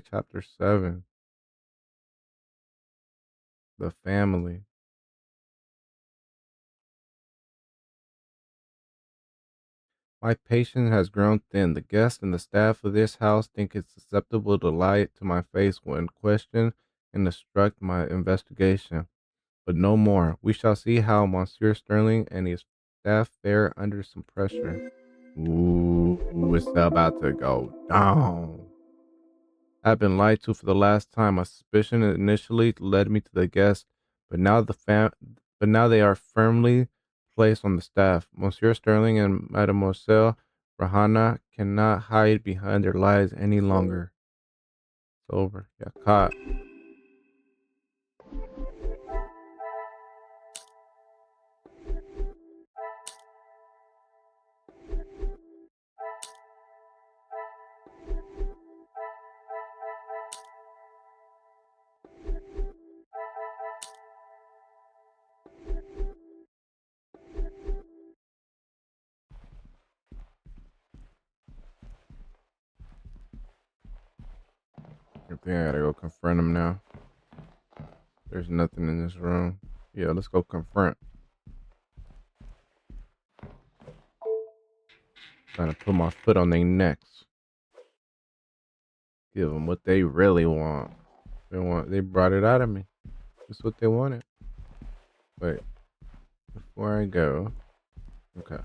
Chapter 7. The Family. My patience has grown thin. The guests and the staff of this house think it's acceptable to lie to my face when questioned and obstruct my investigation. But no more. We shall see how Monsieur Sterling and his staff fare under some pressure. Ooh, it's about to go down. I've been lied to for the last time. My suspicion initially led me to the guests, but now but now they are firmly placed on the staff. Monsieur Sterling and Mademoiselle Rahana cannot hide behind their lies any longer. It's over. Yeah, caught. I think I gotta go confront him now. There's nothing in this room. Yeah, let's go confront. Trying to put my foot on their necks. Give them what they really want. They brought it out of me. That's what they wanted. Wait, before I go, okay,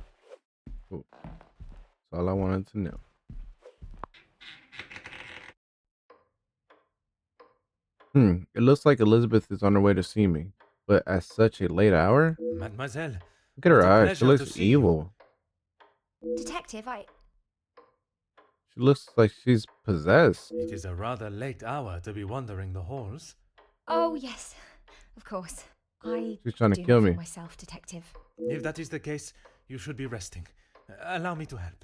cool. That's all I wanted to know. It looks like Elizabeth is on her way to see me, but at such a late hour? Mademoiselle, Look at what her a eyes. She pleasure to looks see you. evil. Detective, She looks like she's possessed. It is a rather late hour to be wandering the halls. Oh, yes, of course. I She's trying to do kill nothing me. myself, Detective. If that is the case, you should be resting. Allow me to help.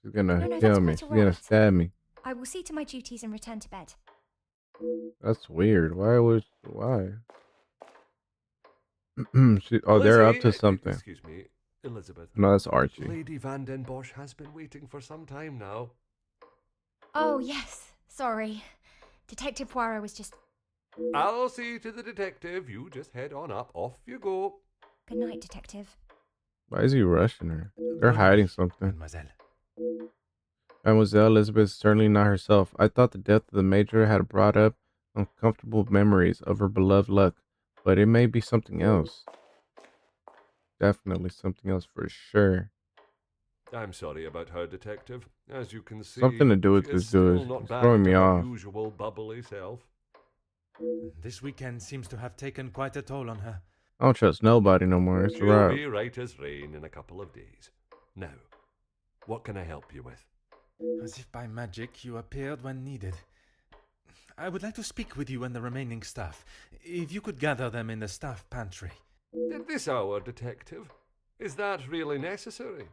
She's gonna No, kill that's me. quite She's all gonna right. stab me. I will see to my duties and return to bed. That's weird. Why? They're up Lizzie, to something. excuse me, Elizabeth. No, that's Archie. Lady Van Den Bosch has been waiting for some time now. Oh, yes, sorry. Detective Poirot was just... I'll see to the detective. You just head on up. Off you go. Good night, Detective. Why is he rushing her? They're Bonne hiding nuit, something. mademoiselle. Mademoiselle Elizabeth is certainly not herself. I thought the death of the Major had brought up uncomfortable memories of her beloved luck, but it may be something else. Definitely something else for sure. I'm sorry about her, detective. As you can Something see, to do with she is this dude. still not It's back throwing to me her off. usual bubbly self. This weekend seems to have taken quite a toll on her. I don't trust nobody no more. It's a She'll wrap. be right as rain in a couple of days. Now, what can I help you with? As if by magic you appeared when needed. I would like to speak with you and the remaining staff. If you could gather them in the staff pantry. At this hour, detective? Is that really necessary?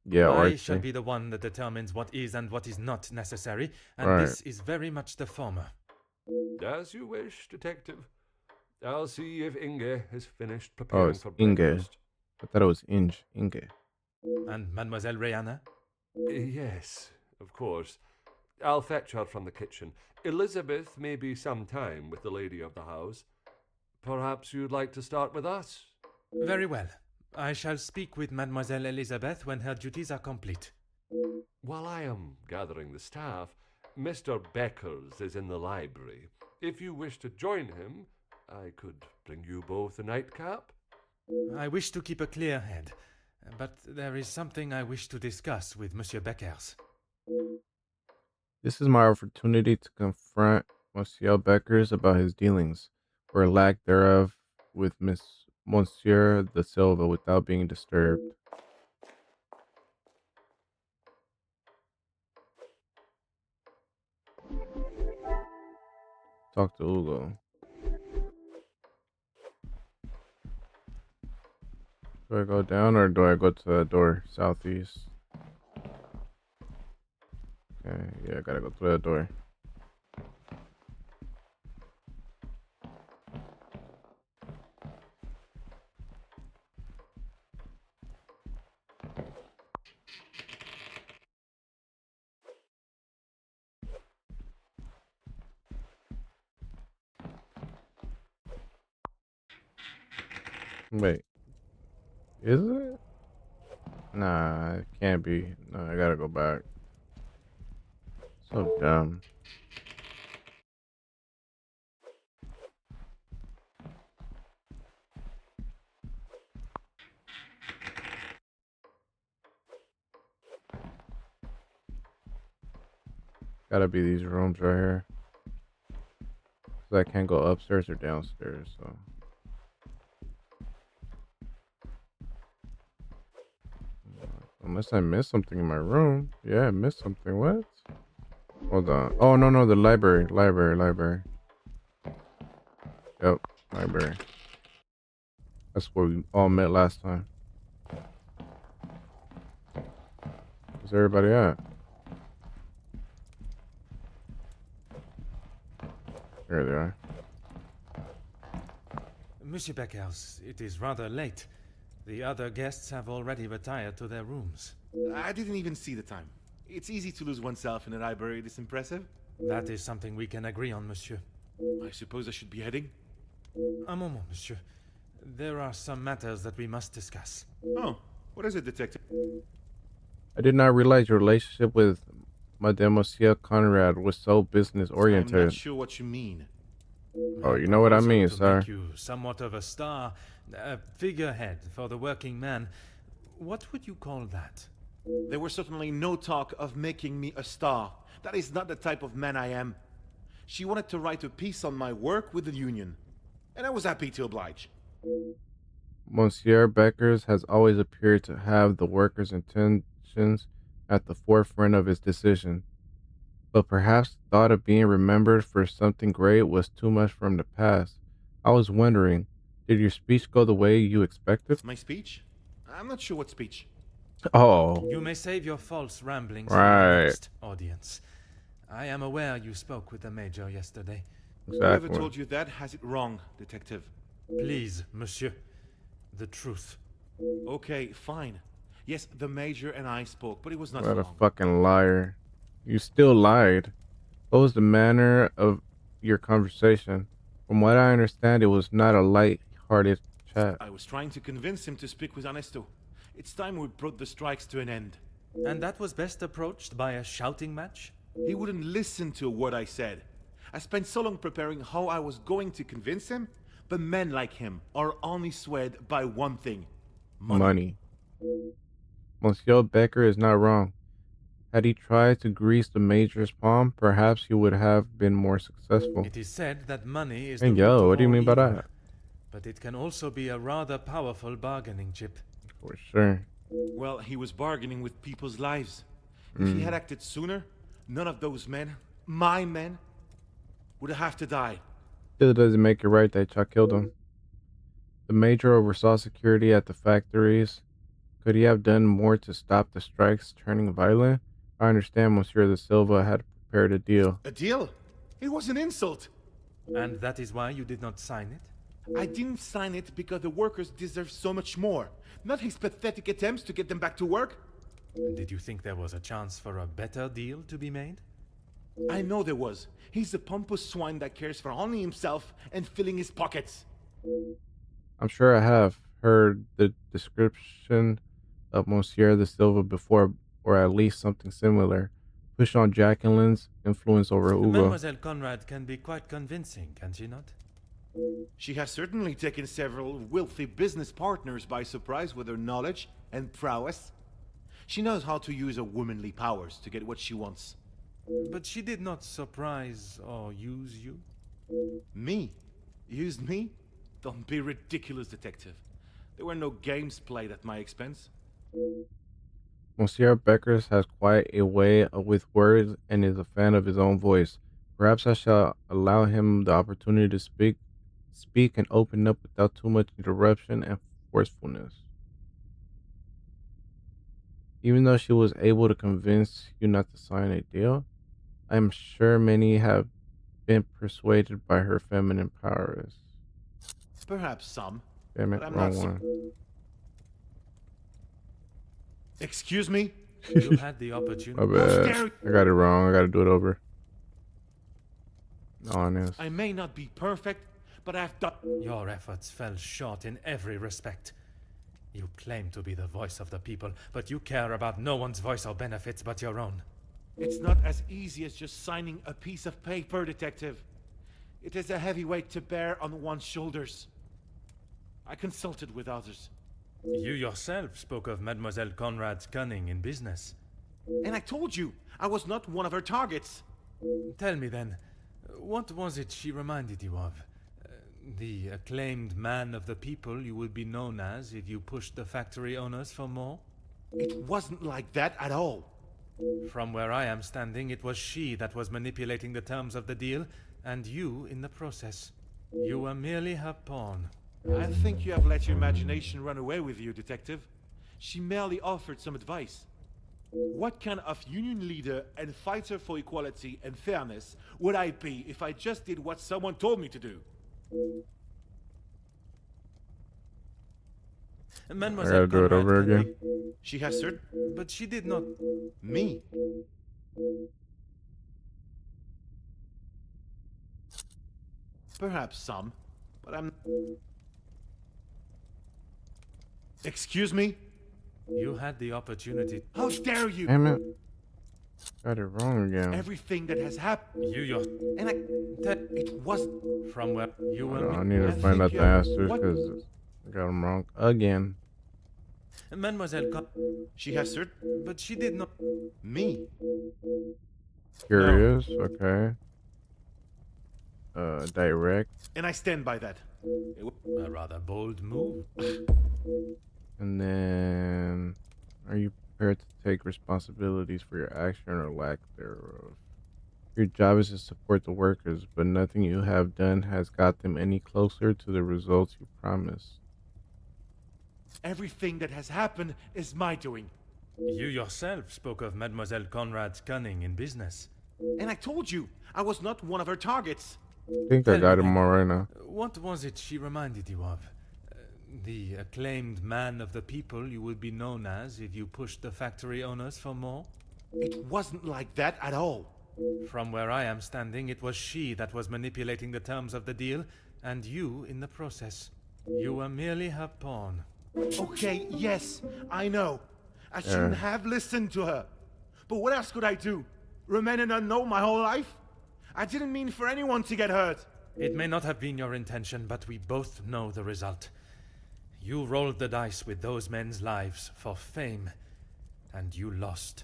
Yeah, I shall Archie. be the one that determines what is and what is not necessary, and Right. this is very much the former. As you wish, detective. I'll see if Inge has finished Oh, preparing it's for Inge. breakfast. I thought it was Inge. Inge. And Mademoiselle Rihanna? Yes, of course. I'll fetch her from the kitchen. Elizabeth may be some time with the lady of the house. Perhaps you'd like to start with us? Very well. I shall speak with Mademoiselle Elizabeth when her duties are complete. While I am gathering the staff, Mr. Beckers is in the library. If you wish to join him, I could bring you both a nightcap. I wish to keep a clear head, but there is something I wish to discuss with Monsieur Beckers. This is my opportunity to confront Monsieur Beckers about his dealings, or lack thereof, with Monsieur da Silva without being disturbed. Talk to Hugo. Do I go down or do I go to the door southeast? Okay, yeah, I gotta go through that door. Wait, is it? Nah, it can't be. No, I gotta go back. So dumb. Gotta be these rooms right here. Cause I can't go upstairs or downstairs, so. Unless I missed something in my room. Yeah, I missed something. What? Hold on. Oh, no, the library. Library. Yep, library. That's where we all met last time. Where's everybody at? There they are. Monsieur Beckhaus, it is rather late. The other guests have already retired to their rooms. I didn't even see the time. It's easy to lose oneself in a library this impressive. That is something we can agree on, monsieur. I suppose I should be heading? A moment, monsieur. There are some matters that we must discuss. Oh, what is it, detective? I did not realize your relationship with Mademoiselle Conrad was so business I'm oriented. not sure what you mean. Oh, you know what I mean, To sir. make you somewhat of a star, a figurehead for the working man. What would you call that? There was certainly no talk of making me a star. That is not the type of man I am. She wanted to write a piece on my work with the union, and I was happy to oblige. Monsieur Beckers has always appeared to have the workers' intentions at the forefront of his decision, but perhaps the thought of being remembered for something great was too much from the past. I was wondering, did your speech go the way you expected? My speech? I'm not sure what speech. Oh, You may save your false ramblings for Right. the next audience. I am aware you spoke with the Major yesterday. Whoever exactly. told you that has it wrong, detective. Please, monsieur. The truth. Okay, fine. Yes, the Major and I spoke, but it was not What for a long. fucking liar. You still lied. What was the manner of your conversation? From what I understand, it was not a light-hearted chat. I was trying to convince him to speak with Ernesto. It's time we brought the strikes to an end. And that was best approached by a shouting match? He wouldn't listen to what I said. I spent so long preparing how I was going to convince him, but men like him are only swayed by one thing. Money. Monsieur Becker is not wrong. Had he tried to grease the Major's palm, perhaps he would have been more successful. It is said that money is Hey, the root yo, of what do you all mean by evil, that? but it can also be a rather powerful bargaining chip. For sure. Well, he was bargaining with people's lives. If he had acted sooner, none of those men, my men, would have to die. Still doesn't make it right that Chuck killed him. The Major oversaw security at the factories. Could he have done more to stop the strikes turning violent? I understand Monsieur da Silva had prepared a deal. A deal? It was an insult. And that is why you did not sign it? I didn't sign it because the workers deserve so much more, not his pathetic attempts to get them back to work. Did you think there was a chance for a better deal to be made? I know there was. He's a pompous swine that cares for only himself and filling his pockets. I'm sure I have heard the description of Monsieur da Silva before, or at least something similar. Push on Jacqueline's influence over Hugo. Mademoiselle Conrad can be quite convincing, can she not? She has certainly taken several wealthy business partners by surprise with her knowledge and prowess. She knows how to use her womanly powers to get what she wants. But she did not surprise or use you? Me? Used me? Don't be ridiculous, detective. There were no games played at my expense. Monsieur Beckers has quite a way with words and is a fan of his own voice. Perhaps I shall allow him the opportunity to speak and open up without too much interruption and forcefulness. Even though she was able to convince you not to sign a deal, I am sure many have been persuaded by her feminine powers. Perhaps some. Damn it, But I'm wrong not one. Excuse me? You had the My opportunity. bad. I got it wrong. I got to do it over. Honest. I may not be perfect, but I've done. Your efforts fell short in every respect. You claim to be the voice of the people, but you care about no one's voice or benefits but your own. It's not as easy as just signing a piece of paper, Detective. It is a heavy weight to bear on one's shoulders. I consulted with others. You yourself spoke of Mademoiselle Conrad's cunning in business. And I told you, I was not one of her targets. Tell me then, what was it she reminded you of? The acclaimed man of the people you would be known as if you pushed the factory owners for more? It wasn't like that at all. From where I am standing, it was she that was manipulating the terms of the deal, and you in the process. You were merely her pawn. I think you have let your imagination run away with you, Detective. She merely offered some advice. What kind of union leader and fighter for equality and fairness would I be if I just did what someone told me to do? I Mademoiselle gotta do it Conrad over can again. She has certain... But she did not. Me? Perhaps some, but I'm... Excuse me? You had the opportunity. How dare you? Damn it. Got it wrong again. Everything that has happened... You your And I... It was... from where you Hold were. on, I need to I find think out you the have- answers what? because I got them wrong again. Mademoiselle She has certain... but she did not. Me? Curious, okay. Direct, And I stand by that. A rather bold move. and then are you prepared to take responsibilities for your action or lack thereof? Your job is to support the workers, but nothing you have done has got them any closer to the results you promised. Everything that has happened is my doing. You yourself spoke of Mademoiselle Conrad's cunning in business. And I told you, I was not one of her targets. I think I Tell got me them then, all right now. What was it she reminded you of? The acclaimed man of the people you would be known as if you pushed the factory owners for more? It wasn't like that at all. From where I am standing, it was she that was manipulating the terms of the deal, and you in the process. You were merely her pawn. Okay, yes, I know. I shouldn't have listened to her. But what else could I do? Remain an unknown my whole life? I didn't mean for anyone to get hurt. It may not have been your intention, but we both know the result. You rolled the dice with those men's lives for fame, and you lost.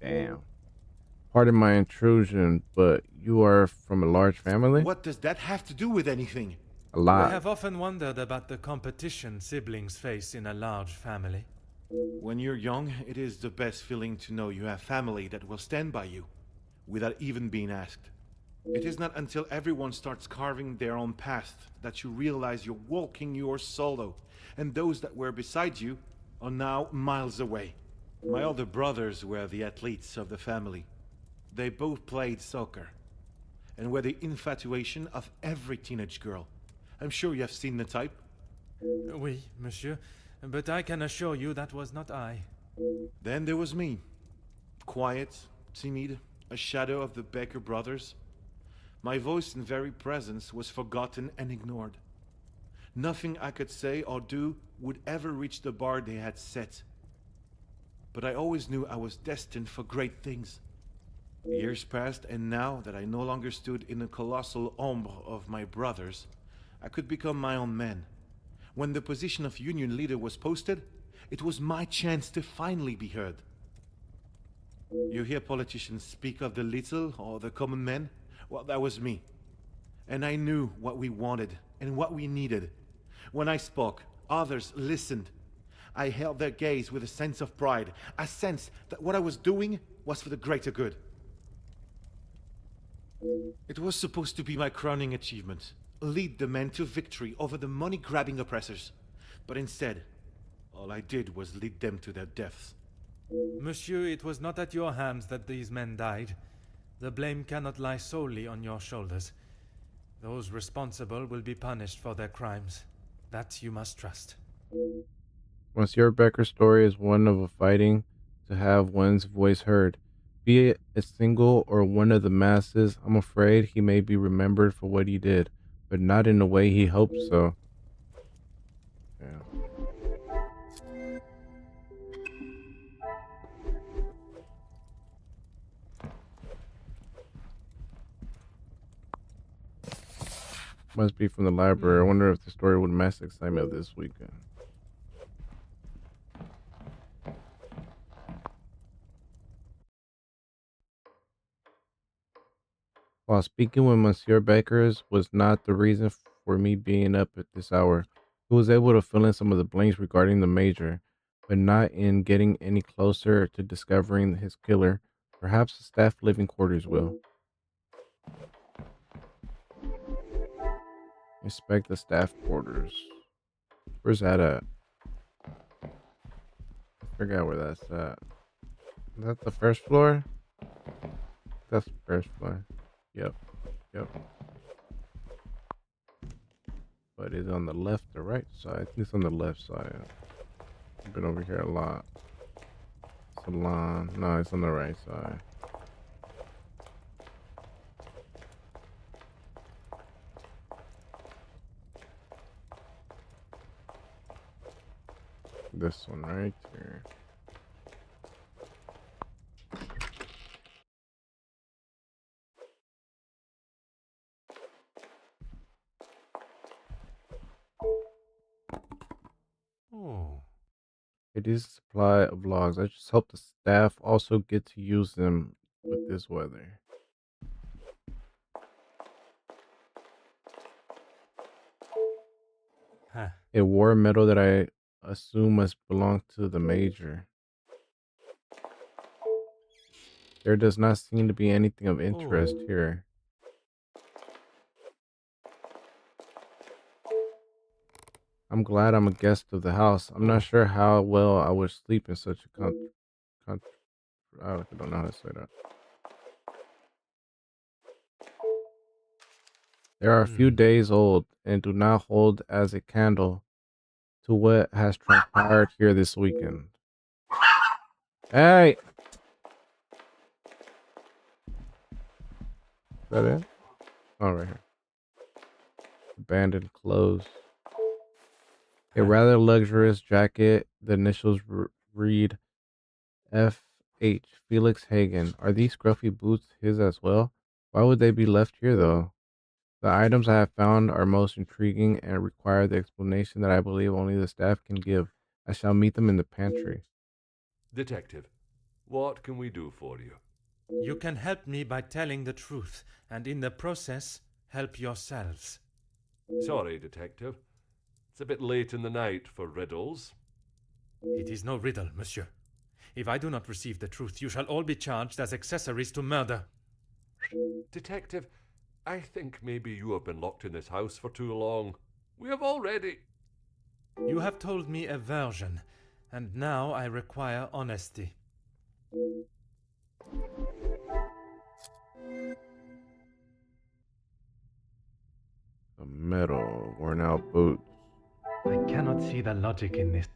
Damn. Pardon my intrusion, but you are from a large family? What does that have to do with anything? A I lot. have often wondered about the competition siblings face in a large family. When you're young, it is the best feeling to know you have family that will stand by you, without even being asked. It is not until everyone starts carving their own path that you realize you're walking yours solo, and those that were beside you are now miles away. My older brothers were the athletes of the family. They both played soccer, and were the infatuation of every teenage girl. I'm sure you have seen the type. Oui, monsieur, but I can assure you that was not I. Then there was me. Quiet, timid, a shadow of the Baker brothers. My voice and very presence was forgotten and ignored. Nothing I could say or do would ever reach the bar they had set. But I always knew I was destined for great things. Years passed, and now that I no longer stood in the colossal ombre of my brothers, I could become my own man. When the position of union leader was posted, it was my chance to finally be heard. You hear politicians speak of the little or the common man? Well, that was me. And I knew what we wanted and what we needed. When I spoke, others listened. I held their gaze with a sense of pride, a sense that what I was doing was for the greater good. It was supposed to be my crowning achievement, lead the men to victory over the money-grabbing oppressors. But instead, all I did was lead them to their deaths. Monsieur, it was not at your hands that these men died. The blame cannot lie solely on your shoulders. Those responsible will be punished for their crimes. That you must trust. Monsieur Becker's story is one of a fighting to have one's voice heard. Be it a single or one of the masses, I'm afraid he may be remembered for what he did, but not in the way he hoped so. Yeah. Must be from the library. I wonder if the story would match the excitement of this weekend. While speaking with Monsieur Becker's was not the reason for me being up at this hour. He was able to fill in some of the blanks regarding the major, but not in getting any closer to discovering his killer. Perhaps the staff living quarters will. Inspect the staff quarters. Where's that at? I forgot where that's at. Is that the first floor? That's the first floor. Yep. Yep. But is it on the left or right side? I think it's on the left side. I've been over here a lot. Salon. No, it's on the right side. This one right here. Oh. It is a supply of logs. I just hope the staff also get to use them with this weather. Huh. A war medal that I assume must belong to the major. There does not seem to be anything of interest here. I'm glad I'm a guest of the house. I'm not sure how well I would sleep in such a I don't know how to say that. They are a few days old and do not hold as a candle to what has transpired here this weekend. Hey! Is that it? Oh, right here. Abandoned clothes. A rather luxurious jacket. The initials read F.H. Felix Hagen. Are these scruffy boots his as well? Why would they be left here, though? The items I have found are most intriguing and require the explanation that I believe only the staff can give. I shall meet them in the pantry. Detective, what can we do for you? You can help me by telling the truth, and in the process, help yourselves. Sorry, Detective. It's a bit late in the night for riddles. It is no riddle, monsieur. If I do not receive the truth, you shall all be charged as accessories to murder. Detective, I think maybe you have been locked in this house for too long. We have already... You have told me a version, and now I require honesty. A metal, worn out boots. I cannot see the logic in this.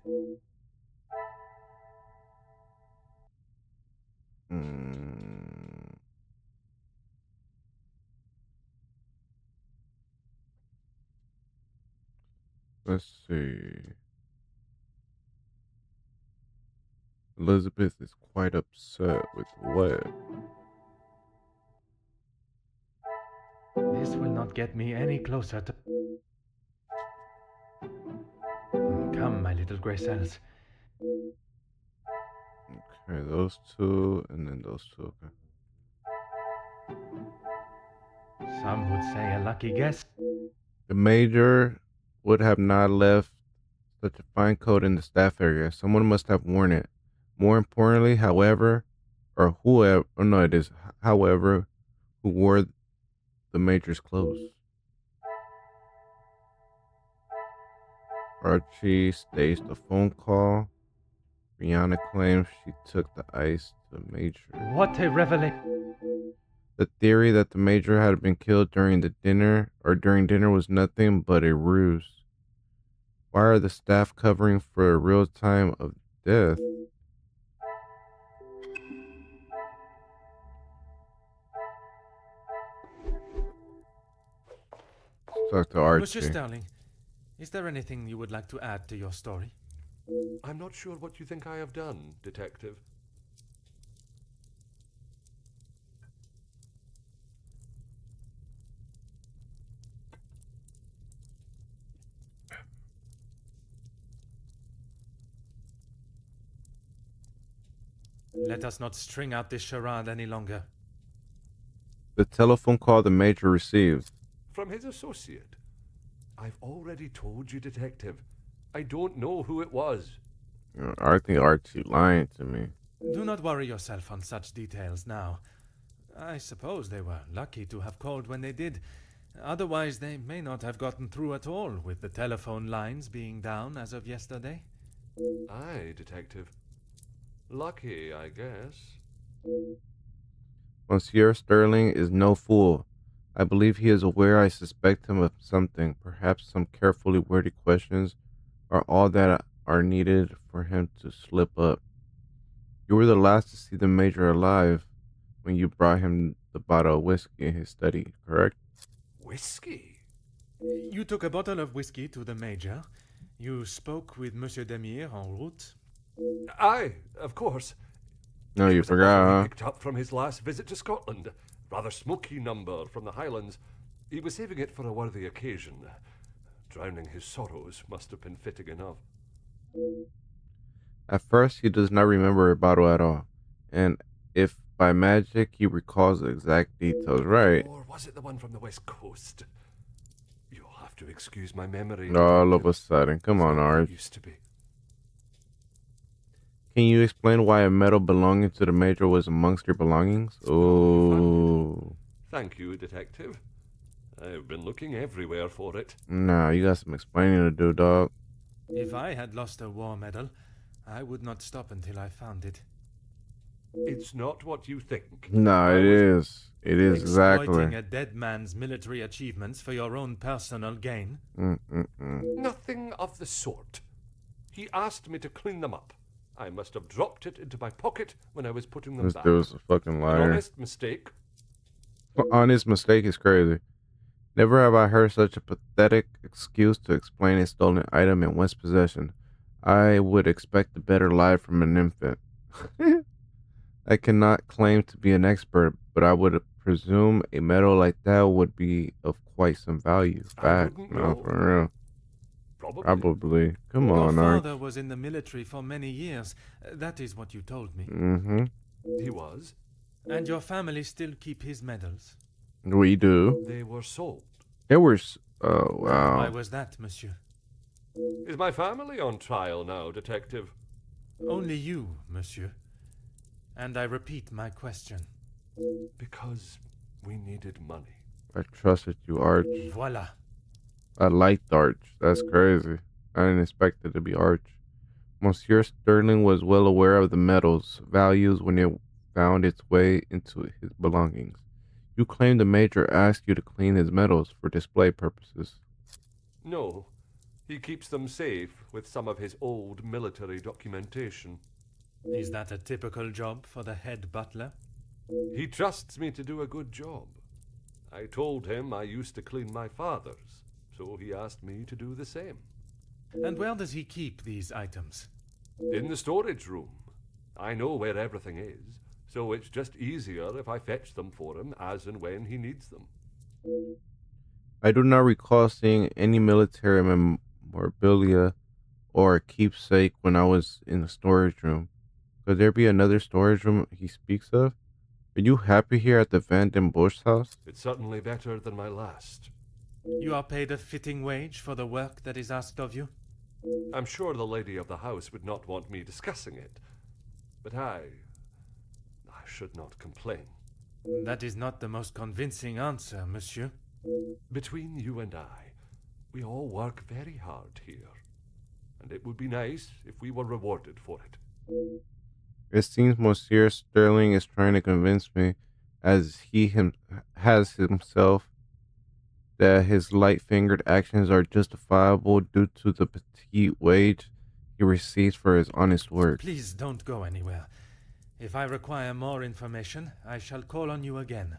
Let's see. Elizabeth is quite upset with what? This will not get me any closer to... Come, my little gray cells. Okay, those two, and then those two. Okay. Some would say a lucky guess. The major would have not left such a fine coat in the staff area. Someone must have worn it. More importantly, however, or whoever, oh no, it is, however, who wore the major's clothes. Archie staged a phone call. Rihanna claims she took the ice to the major. What a revelation. The theory that the major had been killed during dinner was nothing but a ruse. Why are the staff covering for a real time of death? Talk to Monsieur Archie. Sterling, is there anything you would like to add to your story? I'm not sure what you think I have done, Detective. Let us not string out this charade any longer. The telephone call the Major received. From his associate. I've already told you, Detective. I don't know who it was. I think Archie lying to me. Do not worry yourself on such details now. I suppose they were lucky to have called when they did. Otherwise, they may not have gotten through at all, with the telephone lines being down as of yesterday. Aye, Detective. Lucky, I guess. Monsieur Sterling is no fool. I believe he is aware I suspect him of something. Perhaps some carefully worded questions are all that are needed for him to slip up. You were the last to see the Major alive when you brought him the bottle of whiskey in his study, correct? Whiskey? You took a bottle of whiskey to the Major. You spoke with Monsieur Demire en route. Aye, of course. No, It you was a bottle forgot, he huh? picked up from his last visit to Scotland. Rather smoky number from the Highlands. He was saving it for a worthy occasion. Drowning his sorrows must have been fitting enough. At first, he does not remember a bottle at all. And if by magic he recalls the exact details, right? Or was it the one from the west coast? You'll have to excuse my memory, All of Detective. a sudden, come It's on, not what it Arch. used to be. Can you explain why a medal belonging to the Major was amongst your belongings? Oh, Thank you, Detective. I've been looking everywhere for it. nah, you got some explaining to do, dog. If I had lost a war medal, I would not stop until I found it. It's not what you think. Nah, I it was- is. It is Exploiting exactly. a dead man's military achievements for your own personal gain. Nothing of the sort. He asked me to clean them up. I must have dropped it into my pocket when I was putting them This back. dude's a fucking An liar. honest mistake. Honest mistake is crazy. Never have I heard such a pathetic excuse to explain a stolen item in one's possession. I would expect a better lie from an infant. I cannot claim to be an expert, but I would presume a medal like that would be of quite some value. I Fact, wouldn't no, know. for real. Probably. Probably. Come Your on, Arch. father was in the military for many years. That is what you told me. Mm-hmm. He was. And your family still keep his medals. We do. They were sold. It was. Oh, Why wow. was that, monsieur? Is my family on trial now, Detective? Only you, monsieur. And I repeat my question. Because we needed money. I trusted you, Arch. Voila. I liked Arch. That's crazy. I didn't expect it to be Arch. Monsieur Sterling was well aware of the medal's values when it found its way into his belongings. You claim the Major asked you to clean his medals for display purposes. No. He keeps them safe with some of his old military documentation. Is that a typical job for the head butler? He trusts me to do a good job. I told him I used to clean my father's, so he asked me to do the same. And where does he keep these items? In the storage room. I know where everything is, so it's just easier if I fetch them for him as and when he needs them. I do not recall seeing any military memorabilia or a keepsake when I was in the storage room. Could there be another storage room he speaks of? Are you happy here at the Van den Bosch house? It's certainly better than my last. You are paid a fitting wage for the work that is asked of you? I'm sure the lady of the house would not want me discussing it, but I should not complain. That is not the most convincing answer, monsieur. Between you and I, we all work very hard here, and it would be nice if we were rewarded for it. It seems Monsieur Sterling is trying to convince me, as he has himself, that his light-fingered actions are justifiable due to the petite wage he receives for his honest work. Please don't go anywhere. If I require more information, I shall call on you again.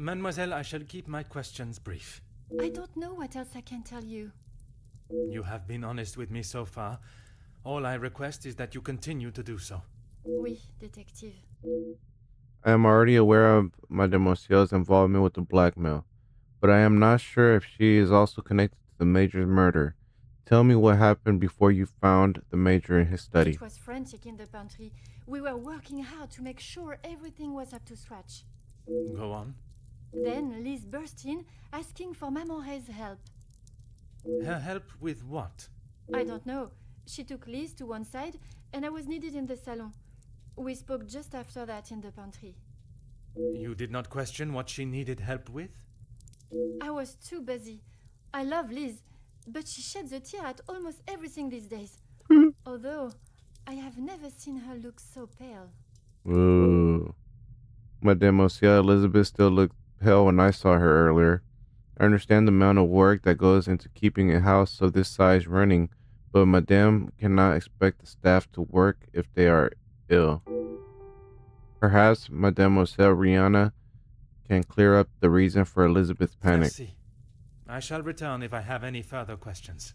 Mademoiselle, I shall keep my questions brief. I don't know what else I can tell you. You have been honest with me so far. All I request is that you continue to do so. Oui, detective. I am already aware of Mademoiselle's involvement with the blackmail, but I am not sure if she is also connected to the Major's murder. Tell me what happened before you found the Major in his study. It was frantic in the pantry. We were working hard to make sure everything was up to scratch. Go on. Then Liz burst in, asking for Mamore's help. Her help with what? I don't know. She took Liz to one side, and I was needed in the salon. We spoke just after that in the pantry. You did not question what she needed help with? I was too busy. I love Liz, but she sheds a tear at almost everything these days. Although, I have never seen her look so pale. Ooh. Mademoiselle Elizabeth still looked pale when I saw her earlier. I understand the amount of work that goes into keeping a house of this size running, but Madame cannot expect the staff to work if they are ill. Perhaps Mademoiselle Rihanna can clear up the reason for Elizabeth's panic. Merci. I shall return if I have any further questions.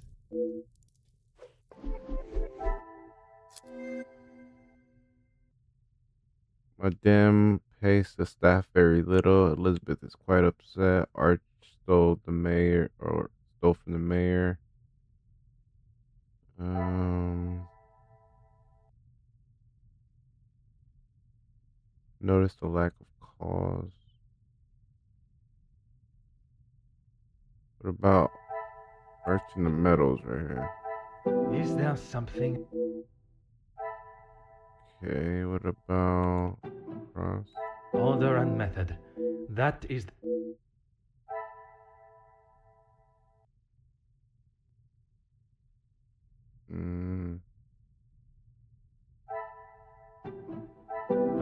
Madame pays the staff very little. Elizabeth is quite upset. Arch stole from the mayor. Notice the lack of cause. What about Arch in the Meadows right here? Is there something? Okay, what about Cross? Order and method. That is.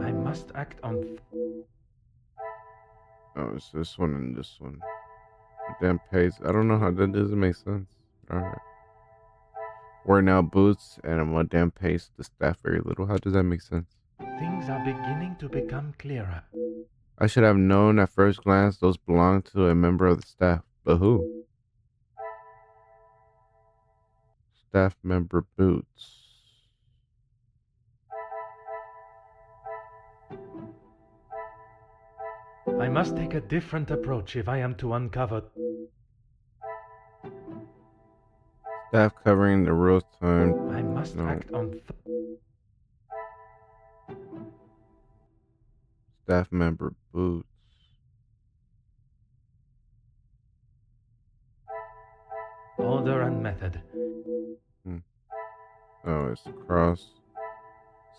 I must act on. Oh, it's this one and this one. Madame pays. I don't know how that doesn't make sense. Alright. Wearing out boots and Madame pays the staff very little. How does that make sense? Things are beginning to become clearer. I should have known at first glance those belonged to a member of the staff. But who? Staff member boots. I must take a different approach if I am to uncover. Staff covering the real time. I must No. act on. Staff member boots. Order and method. Oh, it's Cross.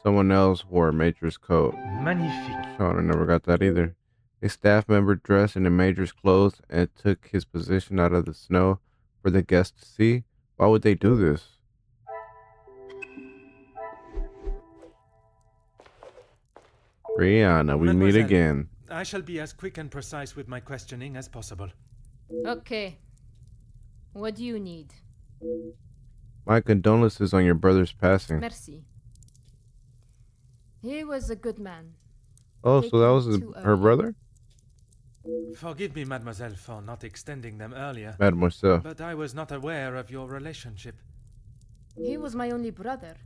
Someone else wore a Major's coat. Magnifique. Sean, I never got that either. A staff member dressed in a Major's clothes and took his position out of the snow for the guests to see. Why would they do this? Rihanna, we meet Mademoiselle, again. I shall be as quick and precise with my questioning as possible. Okay. What do you need? My condolences on your brother's passing. Merci. He was a good man. Oh, so that was Taken too her early. brother? Forgive me, mademoiselle, for not extending them earlier, Mademoiselle. but I was not aware of your relationship. He was my only brother.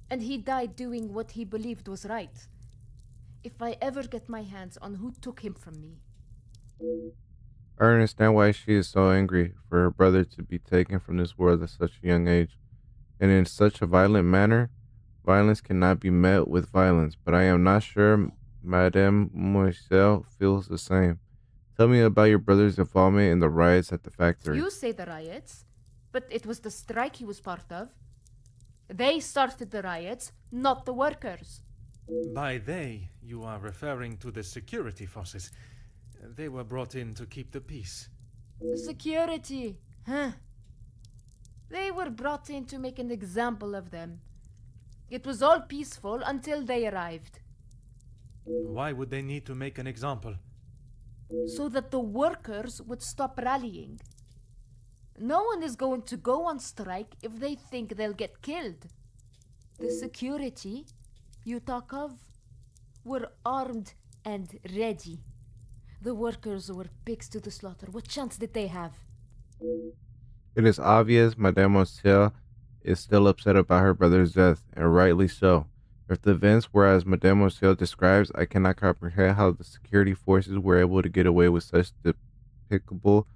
And he died doing what he believed was right. If I ever get my hands on who took him from me. I understand why she is so angry for her brother to be taken from this world at such a young age, and in such a violent manner. Violence cannot be met with violence, but I am not sure Mademoiselle feels the same. Tell me about your brother's involvement in the riots at the factory. You say the riots, but it was the strike he was part of. They started the riots, not the workers. By they, you are referring to the security forces. They were brought in to keep the peace. Security, huh? They were brought in to make an example of them. It was all peaceful until they arrived. Why would they need to make an example? So that the workers would stop rallying. No one is going to go on strike if they think they'll get killed. The security you talk of were armed and ready. The workers were pigs to the slaughter. What chance did they have? It is obvious Mademoiselle is still upset about her brother's death, and rightly so. If the events were as Mademoiselle describes, I cannot comprehend how the security forces were able to get away with such despicable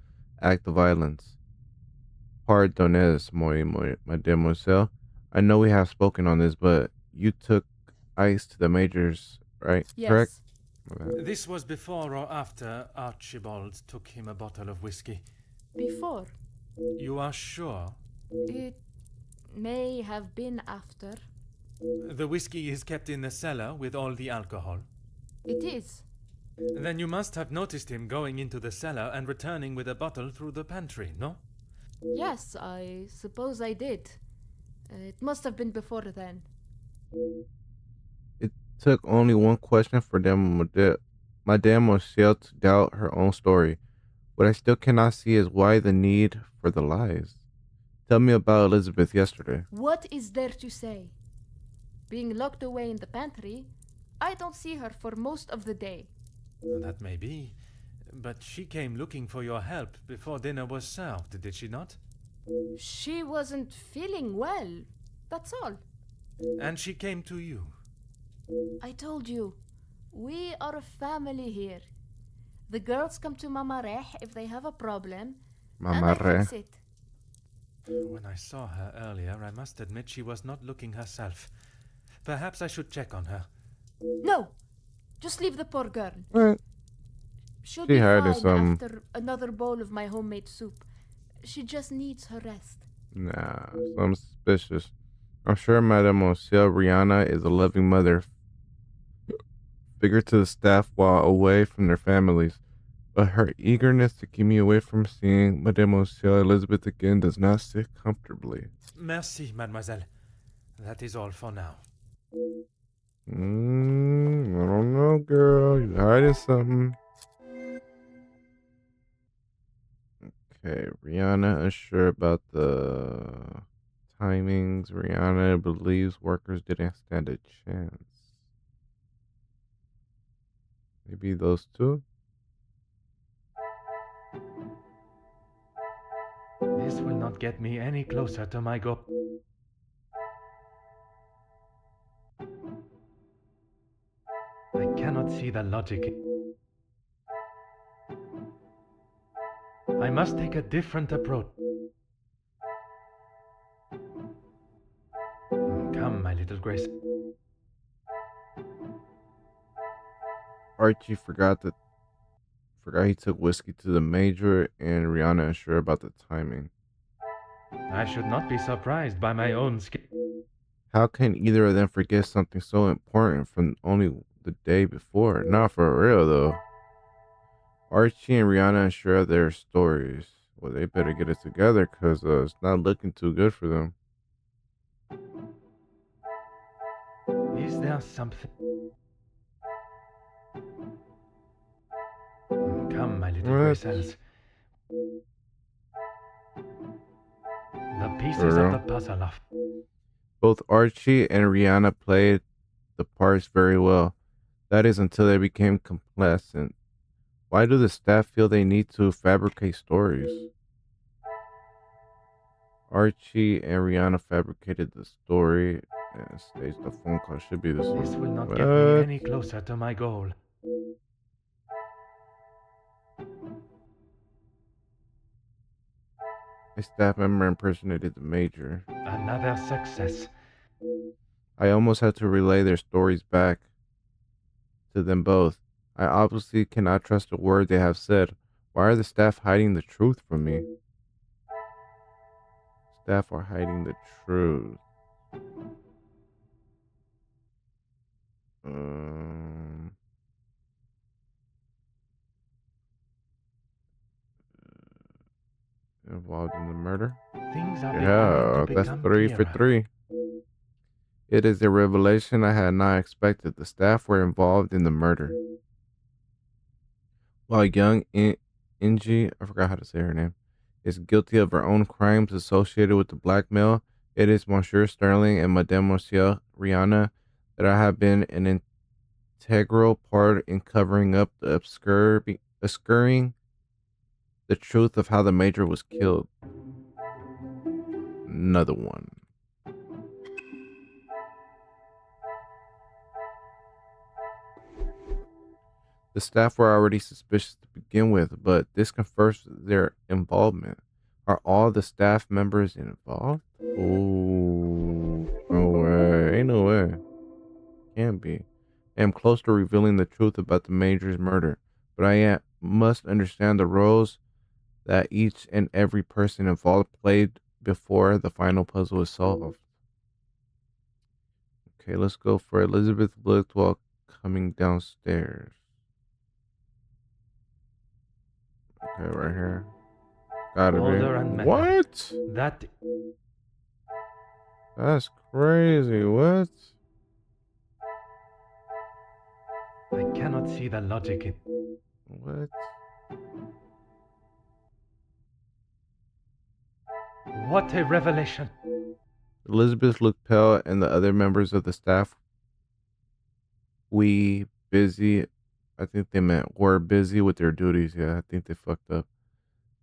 act of violence. Pardonnez, Mademoiselle. I know we have spoken on this, but you took ice to the major's, right? Correct? Yes. My bad. This was before or after Archibald took him a bottle of whiskey. Before. You are sure? It may have been after. The whiskey is kept in the cellar with all the alcohol. It is. Then you must have noticed him going into the cellar and returning with a bottle through the pantry, no? Yes, I suppose I did. It must have been before then. It took only one question for Mademoiselle to doubt her own story. What I still cannot see is why the need for the lies. Tell me about Elizabeth yesterday. What is there to say? Being locked away in the pantry, I don't see her for most of the day. That may be. But she came looking for your help before dinner was served, did she not? She wasn't feeling well. That's all. And she came to you. I told you, we are a family here. The girls come to Mama Reh if they have a problem, and I Mamarre. fix it. When I saw her earlier, I must admit she was not looking herself. Perhaps I should check on her. No, just leave the poor girl. What? She'll She be had fine some- after another bowl of my homemade soup. She just needs her rest. Nah, so I'm suspicious. I'm sure Mademoiselle Rihanna is a loving mother, figure to the staff while away from their families. But her eagerness to keep me away from seeing Mademoiselle Elizabeth again does not sit comfortably. Merci, mademoiselle. That is all for now. I don't know, girl. You hiding something. Okay, Rihanna unsure about the timings. Rihanna believes workers didn't stand a chance. Maybe those two? This will not get me any closer to my goal. I cannot see the logic. I must take a different approach. Come, my little Grace. Archie forgot he took whiskey to the major, and Rihanna unsure about the timing. I should not be surprised by my own skill. How can either of them forget something so important from only the day before? Not for real though. Archie and Rihanna unsure of their stories. Well, they better get it together because it's not looking too good for them. Is there something? Come, my little What? Gracels. The pieces For of real? the puzzle are. Both Archie and Rihanna played the parts very well. That is until they became complacent. Why do the staff feel they need to fabricate stories? Archie and Rihanna fabricated the story and staged the phone call. Should be this This one. will not What? get me any closer to my goal. A staff member impersonated the major. Another success. I almost had to relay their stories back to them both. I obviously cannot trust a word they have said. Why are the staff hiding the truth from me? Staff are hiding the truth. Um, Involved in the murder? Things are Yeah, beginning to that's become 3 for clearer. 3. It is a revelation I had not expected. The staff were involved in the murder. While young Ingie, I forgot how to say her name, is guilty of her own crimes associated with the blackmail, it is Monsieur Sterling and Mademoiselle Rihanna that I have been an integral part in covering up the Scurrying the truth of how the Major was killed. Another one. The staff were already suspicious to begin with, but this confirms their involvement. Are all the staff members involved? Oh, no way. Ain't no way. Can't be. I am close to revealing the truth about the Major's murder, but must understand the roles that each and every person involved played before the final puzzle is solved. Okay, let's go for Elizabeth looked while coming downstairs. Okay, right here. Gotta Order be. and method. What? That That's crazy. What? I cannot see the logic in. What? What a revelation! Elizabeth looked pale, and the other members of the staff, we busy. I think they meant were busy with their duties. Yeah, I think they fucked up.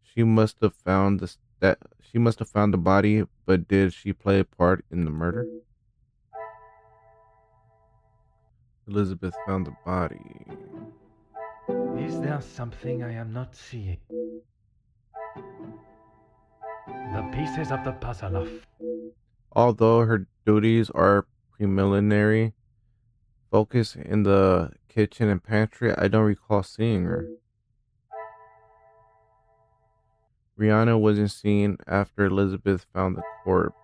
She must have found that she must have found the body, but did she play a part in the murder? Elizabeth found the body. Is there something I am not seeing? The pieces of the puzzle of. Although her duties are preliminary, focus in the kitchen and pantry, I don't recall seeing her. Rihanna wasn't seen after Elizabeth found the corpse.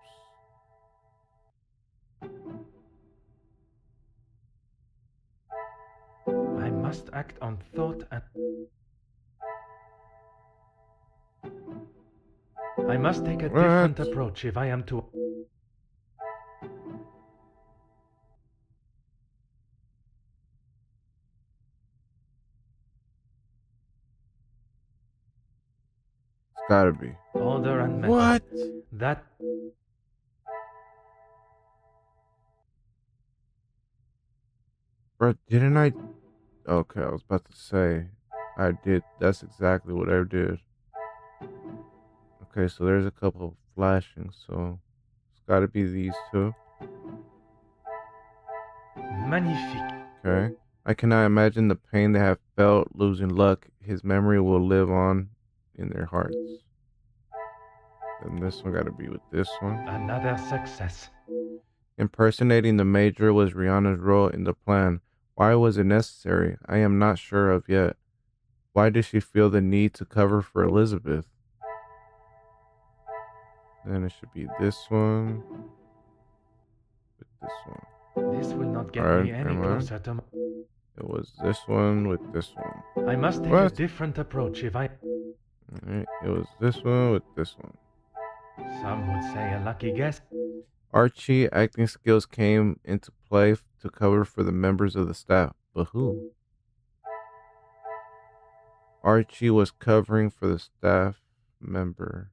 I must act on thought and. I must take a different approach if I am to. It's gotta be. Order and method. What? That. Bro, didn't I? Okay, I was about to say. I did. That's exactly what I did. Okay, so there's a couple of flashing, so it's gotta be these two. Magnifique. Okay. I cannot imagine the pain they have felt losing Luck. His memory will live on in their hearts. And this one gotta be with this one. Another success. Impersonating the Major was Rihanna's role in the plan. Why was it necessary? I am not sure of yet. Why did she feel the need to cover for Elizabeth? Then it should be this one with this one. This will not get Alright, me any never mind. closer to. It was this one with this one. I must take a What? different approach if I. Alright, it was this one with this one. Some would say a lucky guess. Archie acting skills came into play to cover for the members of the staff. But who? Archie was covering for the staff member.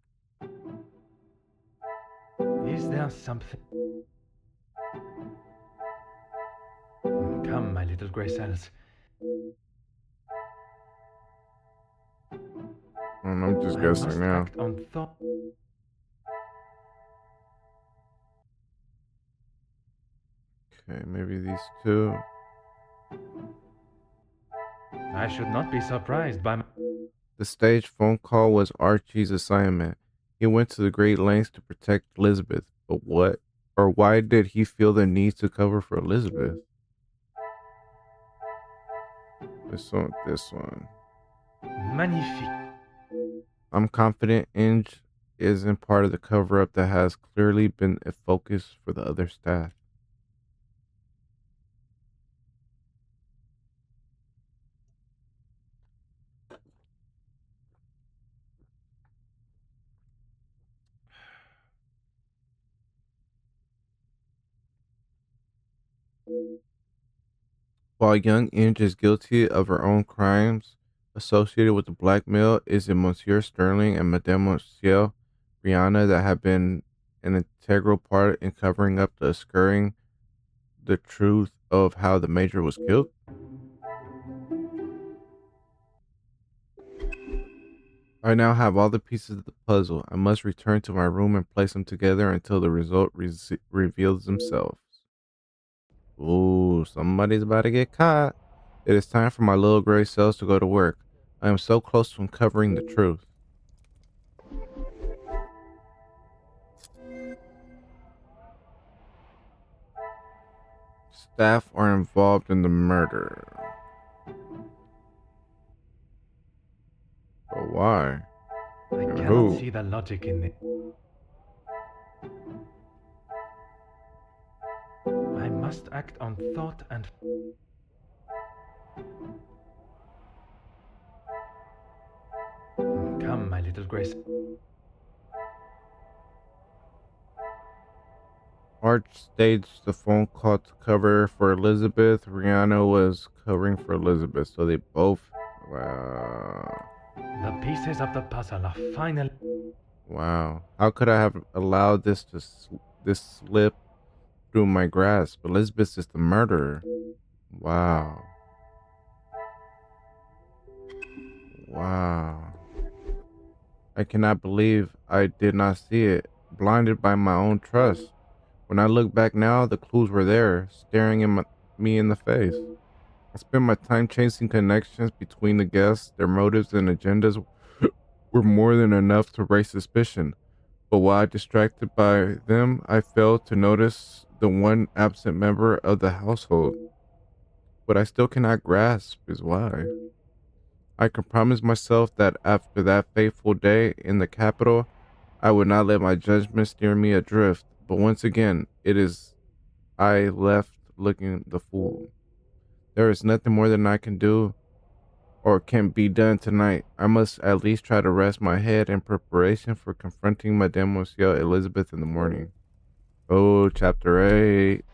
Is there something? Come, my little grey cells. I'm just I must guessing now. act on thought. Okay, maybe these two. I should not be surprised by. The stage phone call was Archie's assignment. He went to the great lengths to protect Elizabeth, but what or why did he feel the need to cover for Elizabeth? This one. Magnifique. I'm confident Inge isn't part of the cover up that has clearly been a focus for the other staff. While young Inge is guilty of her own crimes associated with the blackmail, is it Monsieur Sterling and Mademoiselle Rihanna that have been an integral part in covering up the scurrying the truth of how the Major was killed? I now have all the pieces of the puzzle. I must return to my room and place them together until the result reveals themselves. Ooh, somebody's about to get caught. It is time for my little gray cells to go to work. I am so close to uncovering the truth. Staff are involved in the murder. But why? I And cannot who? see the logic in it. I must act on thought and... Come, my little Grace. Arch staged the phone call to cover for Elizabeth. Rihanna was covering for Elizabeth, so they both. Wow. The pieces of the puzzle are final. Wow. How could I have allowed this slip through my grasp? Elizabeth is the murderer. Wow. Wow. I cannot believe I did not see it. Blinded by my own trust. When I look back now, the clues were there, staring me in the face. I spent my time chasing connections between the guests. Their motives and agendas were more than enough to raise suspicion. But while distracted by them, I failed to notice the one absent member of the household. What I still cannot grasp is why. I can promise myself that after that fateful day in the capital, I would not let my judgment steer me adrift. But once again, it is I left looking the fool. There is nothing more than I can do or can be done tonight. I must at least try to rest my head in preparation for confronting Mademoiselle Elizabeth in the morning. Oh, chapter 8.